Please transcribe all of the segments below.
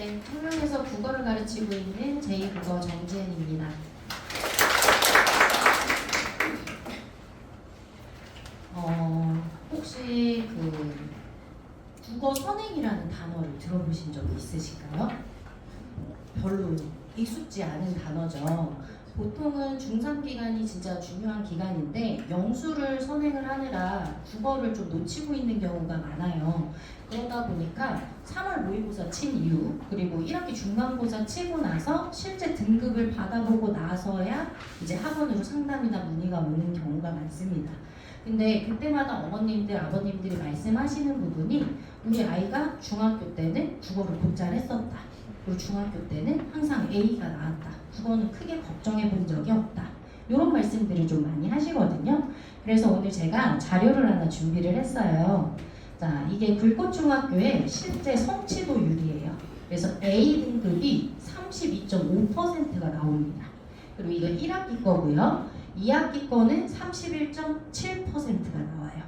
네, 청룡에서 국어를 가르치고 있는 제2국어 정지은입니다. 혹시 국어 선행이라는 단어를 들어보신 적이 있으실까요? 별로 익숙지 않은 단어죠. 보통은 중3 기간이 진짜 중요한 기간인데 영수를 선행을 하느라 국어를 좀 놓치고 있는 경우가 많아요. 그러다 보니까 3월 모의고사 친 이후 그리고 1학기 중간고사 치고 나서 실제 등급을 받아보고 나서야 이제 학원으로 상담이나 문의가 오는 경우가 많습니다. 근데 그때마다 어머님들, 아버님들이 말씀하시는 부분이 우리 아이가 중학교 때는 국어를 곧잘 했었다. 그리고 중학교 때는 항상 A가 나왔다. 국어는 크게 걱정해 본 적이 없다. 이런 말씀들을 좀 많이 하시거든요. 그래서 오늘 제가 자료를 하나 준비를 했어요. 자, 이게 불꽃중학교의 실제 성취도율이에요. 그래서 A 등급이 32.5%가 나옵니다. 그리고 이거 1학기 거고요. 2학기 거는 31.7%가 나와요.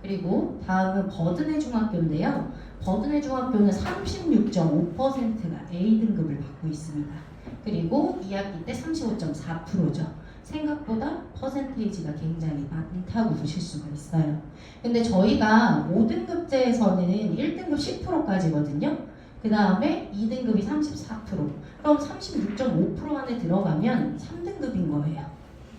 그리고 다음은 버드네 중학교인데요. 버드네 중학교는 36.5%가 A 등급을 받고 있습니다. 그리고 2학기 때 35.4%죠. 생각보다 퍼센테이지가 굉장히 많다고 보실 수가 있어요. 근데 저희가 5등급제에서는 1등급 10%까지거든요. 그 다음에 2등급이 34%. 그럼 36.5% 안에 들어가면 3등급인 거예요.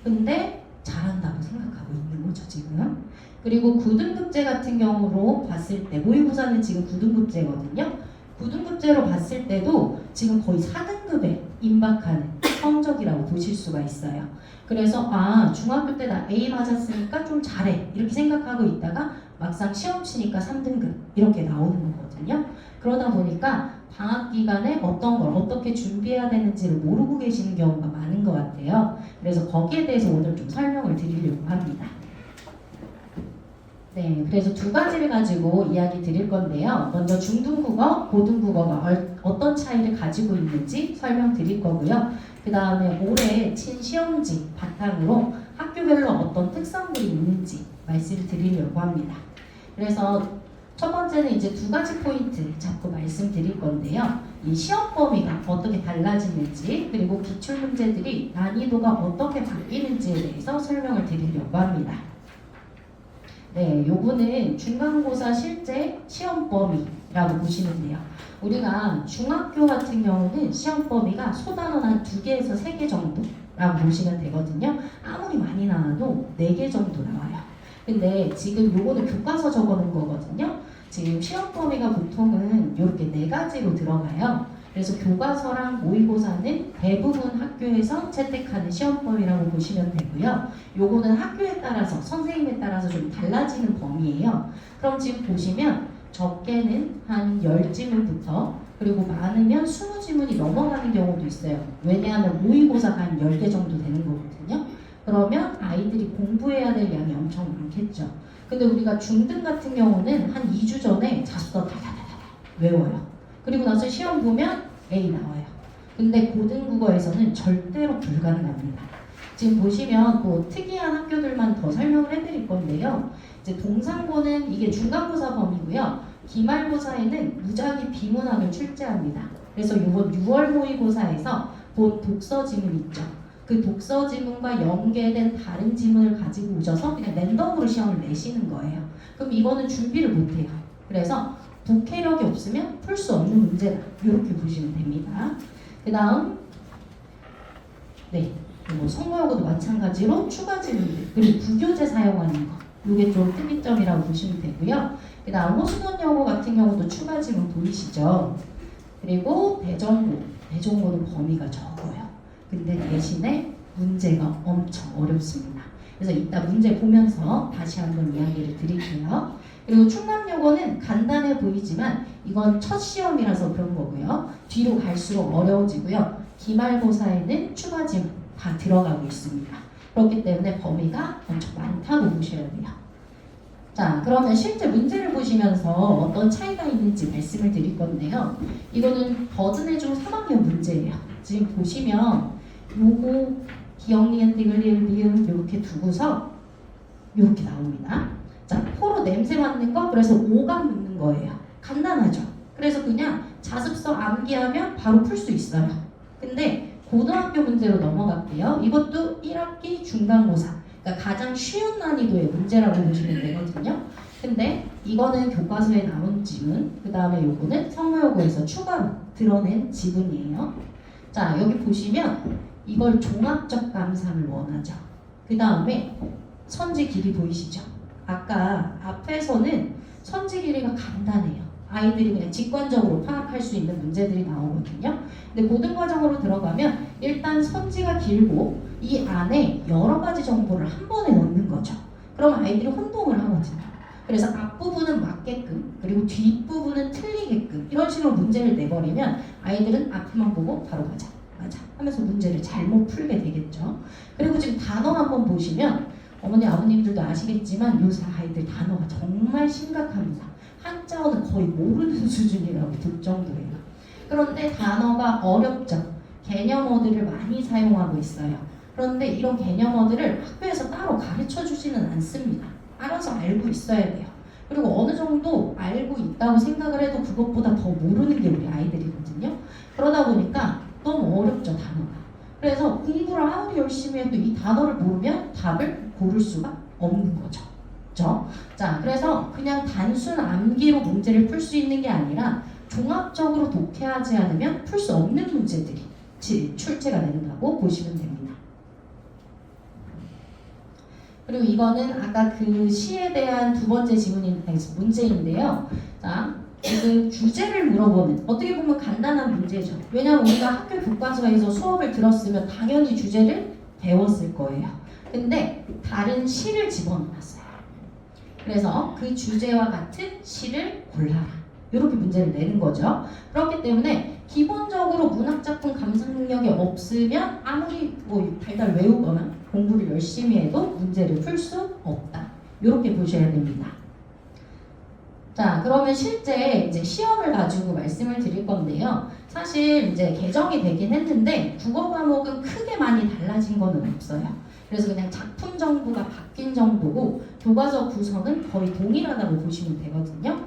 근데 잘한다고 생각하고 있는 거죠, 지금. 그리고 9등급제 같은 경우로 봤을 때 모의고사는 지금 9등급제거든요. 9등급제로 봤을 때도 지금 거의 4등급에 임박하는 성적이라고 보실 수가 있어요. 그래서 중학교 때 나 A 맞았으니까 좀 잘해 이렇게 생각하고 있다가 막상 시험 치니까 3등급 이렇게 나오는 거거든요. 그러다 보니까 방학 기간에 어떤 걸 어떻게 준비해야 되는지를 모르고 계시는 경우가 많은 것 같아요. 그래서 거기에 대해서 오늘 좀 설명을 드리려고 합니다. 네, 그래서 두 가지를 가지고 이야기 드릴 건데요. 먼저 중등국어, 고등국어가 어떤 차이를 가지고 있는지 설명드릴 거고요. 그 다음에 올해 친 시험지 바탕으로 학교별로 어떤 특성들이 있는지 말씀드리려고 합니다. 그래서 첫 번째는 이제 두 가지 포인트 잡고 말씀드릴 건데요. 이 시험 범위가 어떻게 달라지는지 그리고 기출문제들이 난이도가 어떻게 바뀌는지에 대해서 설명을 드리려고 합니다. 네, 요거는 중간고사 실제 시험 범위라고 보시면 돼요. 우리가 중학교 같은 경우는 시험 범위가 소단원 한 2개에서 3개 정도라고 보시면 되거든요. 아무리 많이 나와도 4개 정도 나와요. 근데 지금 요거는 교과서 적어놓은 거거든요. 지금 시험 범위가 보통은 이렇게 4가지로 들어가요. 그래서 교과서랑 모의고사는 대부분 학교에서 채택하는 시험 범위라고 보시면 되고요. 요거는 학교에 따라서 선생님에 따라서 좀 달라지는 범위예요. 그럼 지금 보시면 적게는 한 10지문부터 그리고 많으면 20지문이 넘어가는 경우도 있어요. 왜냐하면 모의고사가 한 10개 정도 되는 거거든요. 그러면 아이들이 공부해야 될 양이 엄청 많겠죠. 근데 우리가 중등 같은 경우는 한 2주 전에 자소서 다다다다 외워요. 그리고 나서 시험 보면 A 나와요. 근데 고등국어에서는 절대로 불가능합니다. 지금 보시면 또 특이한 학교들만 더 설명을 해드릴 건데요. 이제 동상고는 이게 중간고사 범위고요. 기말고사에는 무작위 비문학을 출제합니다. 그래서 이번 6월 모의고사에서 본 독서 지문 있죠. 그 독서 지문과 연계된 다른 지문을 가지고 오셔서 그냥 랜덤으로 시험을 내시는 거예요. 그럼 이거는 준비를 못해요. 그래서 독해력이 없으면 풀 수 없는 문제다. 이렇게 보시면 됩니다. 그 다음 성모여고도 마찬가지로 추가 지문들 그리고 부교재 사용하는 거 이게 좀 특이점이라고 보시면 되고요. 그 다음 호수원여고 같은 경우도 추가 지문 보이시죠? 그리고 대전고는 범위가 적어요. 근데 대신에 문제가 엄청 어렵습니다. 그래서 이따 문제 보면서 다시 한번 이야기를 드릴게요. 그리고 충남여고는 간단해 보이지만 이건 첫 시험이라서 그런 거고요. 뒤로 갈수록 어려워지고요. 기말고사에는 추가 지문 다 들어가고 있습니다. 그렇기 때문에 범위가 엄청 많다고 보셔야 돼요. 자, 그러면 실제 문제를 보시면서 어떤 차이가 있는지 말씀을 드릴 건데요. 이거는 버드네 중 3학년 문제예요. 지금 보시면 요거 기억, 니은, 디귿, 리을, 미음 이렇게 두고서 이렇게 나옵니다. 자, 포로 냄새 맡는 거 그래서 5강 묻는 거예요. 간단하죠. 그래서 그냥 자습서 암기하면 바로 풀 수 있어요. 근데 고등학교 문제로 넘어갈게요. 이것도 1학기 중간고사, 그러니까 가장 쉬운 난이도의 문제라고 보시면 되거든요. 근데 이거는 교과서에 나온 지문, 그 다음에 요거는 성모요구에서 추가로 드러낸 지문이에요. 자, 여기 보시면 이걸 종합적 감상을 원하죠. 그 다음에 선지 길이 보이시죠? 아까 앞에서는 선지 길이가 간단해요. 아이들이 그냥 직관적으로 파악할 수 있는 문제들이 나오거든요. 근데 모든 과정으로 들어가면 일단 선지가 길고 이 안에 여러 가지 정보를 한 번에 넣는 거죠. 그럼 아이들이 혼동을 하거든요. 그래서 앞부분은 맞게끔 그리고 뒷부분은 틀리게끔 이런 식으로 문제를 내버리면 아이들은 앞만 보고 바로 맞아 하면서 문제를 잘못 풀게 되겠죠. 그리고 지금 단어 한번 보시면 어머니 아버님들도 아시겠지만 요새 아이들 단어가 정말 심각합니다. 한자어는 거의 모르는 수준이라고 볼 정도예요. 그런데 단어가 어렵죠. 개념어들을 많이 사용하고 있어요. 그런데 이런 개념어들을 학교에서 따로 가르쳐 주지는 않습니다. 알아서 알고 있어야 돼요. 그리고 어느 정도 알고 있다고 생각을 해도 그것보다 더 모르는 게 우리 아이들이거든요. 그러다 보니까 너무 어렵죠, 단어가. 그래서 공부를 아무리 열심히 해도 이 단어를 모르면 답을 고를 수가 없는 거죠. 그렇죠? 자, 그래서 그냥 단순 암기로 문제를 풀 수 있는 게 아니라 종합적으로 독해하지 않으면 풀 수 없는 문제들이 출제가 된다고 보시면 됩니다. 그리고 이거는 아까 그 시에 대한 두 번째 문제인데요. 자, 그 주제를 물어보는, 어떻게 보면 간단한 문제죠. 왜냐하면 우리가 학교 교과서에서 수업을 들었으면 당연히 주제를 배웠을 거예요. 근데 다른 시를 집어넣었어요. 그래서 그 주제와 같은 시를 골라라. 이렇게 문제를 내는 거죠. 그렇기 때문에 기본적으로 문학작품 감상 능력이 없으면 아무리 뭐 달달 외우거나 공부를 열심히 해도 문제를 풀 수 없다. 이렇게 보셔야 됩니다. 자, 그러면 실제 이제 시험을 가지고 말씀을 드릴 건데요. 사실 이제 개정이 되긴 했는데 국어 과목은 크게 많이 달라진 거는 없어요. 그래서 그냥 작품 정보가 바뀐 정도고 교과서 구성은 거의 동일하다고 보시면 되거든요.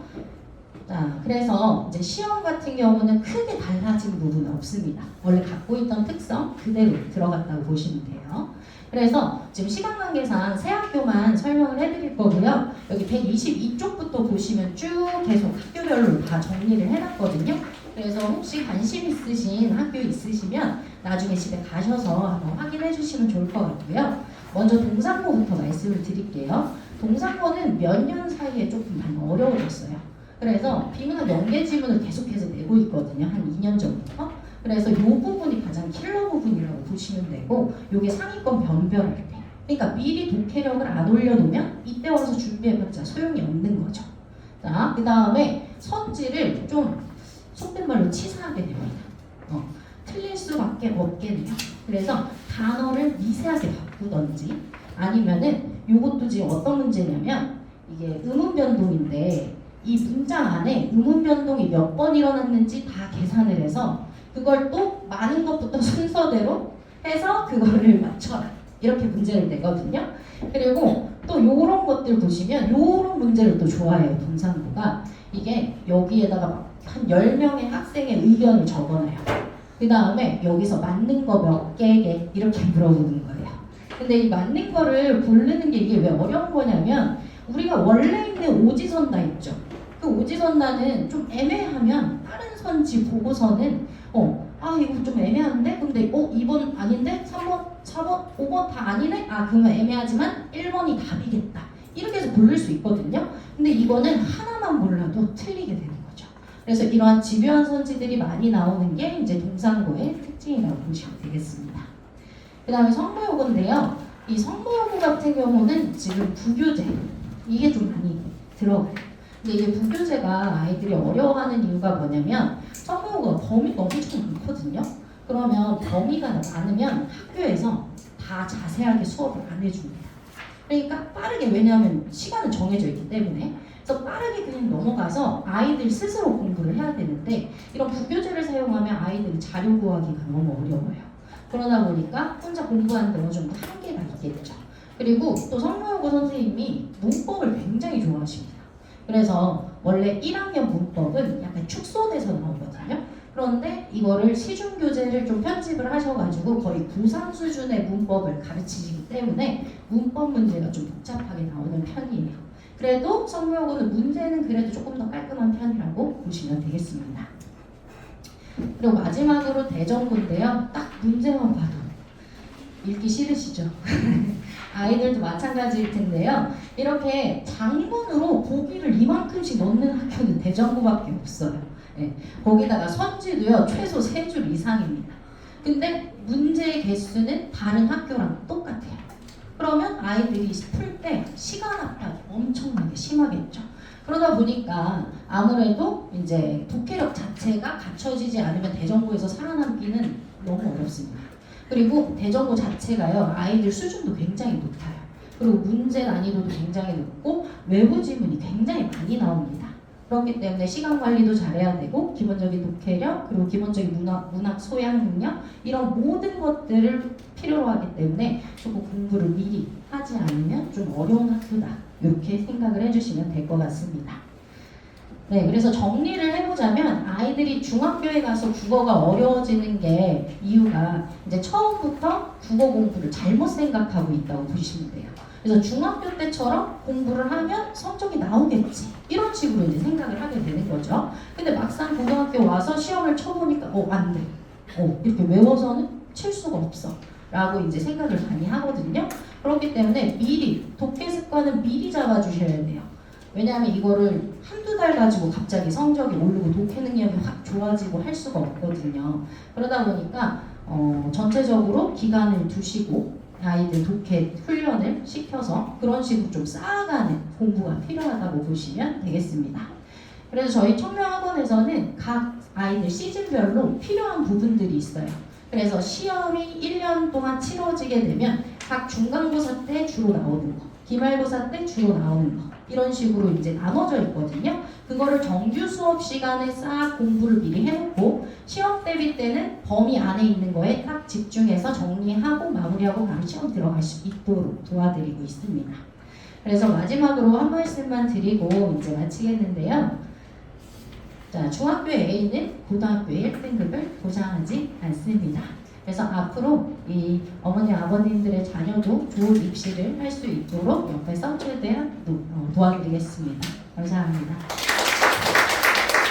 자, 그래서 이제 시험 같은 경우는 크게 달라진 부분은 없습니다. 원래 갖고 있던 특성 그대로 들어갔다고 보시면 돼요. 그래서 지금 시간 관계상 세 학교만 설명을 해드릴 거고요. 여기 122쪽부터 보시면 쭉 계속 학교별로 다 정리를 해놨거든요. 그래서 혹시 관심 있으신 학교 있으시면 나중에 집에 가셔서 한번 확인해 주시면 좋을 것 같고요. 먼저 동상고부터 말씀을 드릴게요. 동상고는 몇 년 사이에 조금 많이 어려워졌어요. 그래서 비문학 연계 지문을 계속해서 내고 있거든요. 한 2년 전부터. 그래서 이 부분이 가장 킬러 부분이라고 보시면 되고, 이게 상위권 변별할 때. 그러니까 미리 독해력을 안 올려놓으면 이때 와서 준비해봤자 소용이 없는 거죠. 자, 그 다음에 선지를 좀 속된 말로 치사하게 냅니다. 틀릴 수밖에 없겠네요. 그래서 단어를 미세하게 바꾸던지 아니면은 요것도 지금 어떤 문제냐면 이게 의문 변동인데 이 문장 안에 의문 변동이 몇 번 일어났는지 다 계산을 해서 그걸 또 많은 것부터 순서대로 해서 그거를 맞춰라. 이렇게 문제를 내거든요. 그리고 또 요런 것들 보시면 요런 문제를 또 좋아해요. 동상고가. 이게 여기에다가 막 한 10명의 학생의 의견을 적어놔요. 그 다음에 여기서 맞는 거 몇 개 이렇게 물어보는 거예요. 근데 이 맞는 거를 고르는 게 이게 왜 어려운 거냐면 우리가 원래 있는 오지선다 있죠. 그 오지선다는 좀 애매하면 다른 선지 보고서는 이거 좀 애매한데? 근데 2번 아닌데? 3번, 4번, 5번 다 아니네? 그러면 애매하지만 1번이 답이겠다. 이렇게 해서 고를 수 있거든요. 근데 이거는 하나만 몰라도 틀리게 되는 거죠. 그래서 이러한 집요한 선지들이 많이 나오는 게 이제 동상고의 특징이라고 보시면 되겠습니다. 그 다음에 성모요구인데요. 이 성모요구 같은 경우는 지금 부교재 이게 좀 많이 들어가요. 근데 이게 부교재가 아이들이 어려워하는 이유가 뭐냐면 성모요구가 범위가 엄청 많거든요. 그러면 범위가 많으면 학교에서 다 자세하게 수업을 안 해줍니다. 그러니까 빠르게, 왜냐하면 시간은 정해져 있기 때문에 그래서 빠르게 그냥 넘어가서 아이들 스스로 공부를 해야 되는데 이런 부교재를 사용하면 아이들이 자료 구하기가 너무 어려워요. 그러다 보니까 혼자 공부하는데 어느 정도 한계가 있겠죠. 그리고 또 성모요구 선생님이 문법을 굉장히 좋아하십니다. 그래서 원래 1학년 문법은 약간 축소돼서 나오거든요. 그런데 이거를 시중교재를 좀 편집을 하셔가지고 거의 고3 수준의 문법을 가르치시기 때문에 문법 문제가 좀 복잡하게 나오는 편이에요. 그래도 성모고는 문제는 그래도 조금 더 깔끔한 편이라고 보시면 되겠습니다. 그리고 마지막으로 대전고인데요. 딱 문제만 봐도 읽기 싫으시죠? 아이들도 마찬가지일 텐데요. 이렇게 장문으로 보기를 이만큼씩 넣는 학교는 대전고밖에 없어요. 네. 거기다가 선지도요 최소 3줄 이상입니다. 근데 문제의 개수는 다른 학교랑 똑같아요. 그러면 아이들이 풀 때 시간 압박 엄청나게 심하겠죠. 그러다 보니까 아무래도 이제 독해력 자체가 갖춰지지 않으면 대전고에서 살아남기는 너무 어렵습니다. 그리고 대전고 자체가요 아이들 수준도 굉장히 높아요. 그리고 문제 난이도도 굉장히 높고 외부 지문이 굉장히 많이 나옵니다. 그렇기 때문에 시간 관리도 잘해야 되고 기본적인 독해력 그리고 기본적인 문학 소양 능력 이런 모든 것들을 필요로 하기 때문에 조금 공부를 미리 하지 않으면 좀 어려운 학교다 이렇게 생각을 해주시면 될 것 같습니다. 네, 그래서 정리를 해보자면 아이들이 중학교에 가서 국어가 어려워지는 게 이유가 이제 처음부터 국어 공부를 잘못 생각하고 있다고 보시면 돼요. 그래서 중학교 때처럼 공부를 하면 성적이 나오겠지 이런 식으로 이제 생각을 하게 되는 거죠. 근데 막상 고등학교 와서 시험을 쳐보니까 안 돼. 이렇게 외워서는 칠 수가 없어. 라고 이제 생각을 많이 하거든요. 그렇기 때문에 미리 독해 습관은 미리 잡아주셔야 돼요. 왜냐하면 이거를 한두 달 가지고 갑자기 성적이 오르고 독해 능력이 확 좋아지고 할 수가 없거든요. 그러다 보니까 전체적으로 기간을 두시고 아이들 독해 훈련을 시켜서 그런 식으로 좀 쌓아가는 공부가 필요하다고 보시면 되겠습니다. 그래서 저희 청명학원에서는 각 아이들 시즌별로 필요한 부분들이 있어요. 그래서 시험이 1년 동안 치러지게 되면 각 중간고사 때 주로 나오는 거, 기말고사 때 주로 나오는 거 이런 식으로 이제 나눠져 있거든요. 그거를 정규 수업 시간에 싹 공부를 미리 해놓고 시험 대비 때는 범위 안에 있는 거에 딱 집중해서 정리하고 마무리하고 바로 시험 들어갈 수 있도록 도와드리고 있습니다. 그래서 마지막으로 한 말씀만 드리고 이제 마치겠는데요. 자, 중학교 A는 고등학교의 1등급을 보장하지 않습니다. 그래서 앞으로 이 어머니 아버님들의 자녀도 좋은 입시를 할 수 있도록 옆에서 최대한 도와드리겠습니다. 감사합니다.